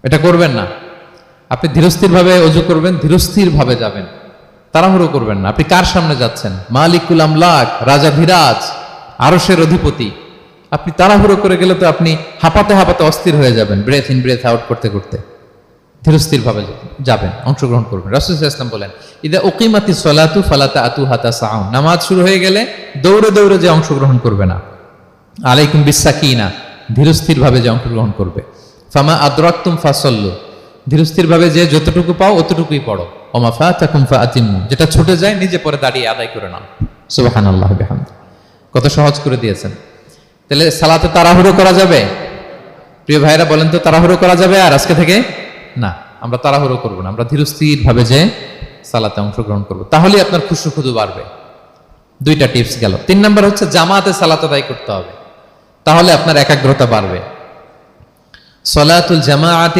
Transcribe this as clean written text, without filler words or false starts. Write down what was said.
এটা করবেন না। আপনি ধীরস্থির ভাবে অজু করবেন, ধীরস্থির ভাবে যাবেন, তাড়াহুড়ো করবেন না। আপনি কার সামনে যাচ্ছেন? মালিকুল আমলাক, রাজা ধীরাজ, আরশের অধিপতি। আপনি তাড়াহুড়ো করে গেলে তো আপনি হাঁপাতে হাঁপাতে অস্থির হয়ে যাবেন, ব্রেথ ইন ব্রেথ আউট করতে করতে। ধীরস্থির ভাবে যাবেন, অংশগ্রহণ করবেন। রাসূল সাল্লাল্লাহু আলাইহি ওয়াসাল্লাম বলেন, ইদা উকিমাতিস সালাতু ফালা তা'তুহা তাসআউন, নামাজ শুরু হয়ে গেলে দৌড়ে দৌড়ে যে অংশগ্রহণ করবে না। আলাইকুম বিসাকিনা, ধীরস্থির ভাবে যে অংশগ্রহণ করবে। ফামা আদরাকতুম ফাসাল্লু, ধীরস্থির ভাবে যে যতটুকু পাও অতটুকুই পড়ো। ওমা ফাতাকুম ফাআতিমু, যেটা ছুটে যায় নিজে পরে দাঁড়িয়ে আদায় করে নাও। সুবহানাল্লাহি বিহামদি। কত সহজ করে দিয়েছেন। তাহলে সালাতে তাড়াহুড়ো করা যাবে? প্রিয় ভাইরা বলেন তো, তাড়াহুড়ো করা যাবে আর আজকে থেকে? না, আমরা তাড়াহুড়ো করব না, আমরা ধীরস্থির ভাবে যে সালাতে অংশগ্রহণ করব, তাহলে আপনার খুশু বাড়বে। দুইটা টিপস গেল। 3 নাম্বার হচ্ছে জামাতে সালাত আদায় করতে হবে, তাহলে আপনার একাগ্রতা বাড়বে। সলাতুল জামাআতি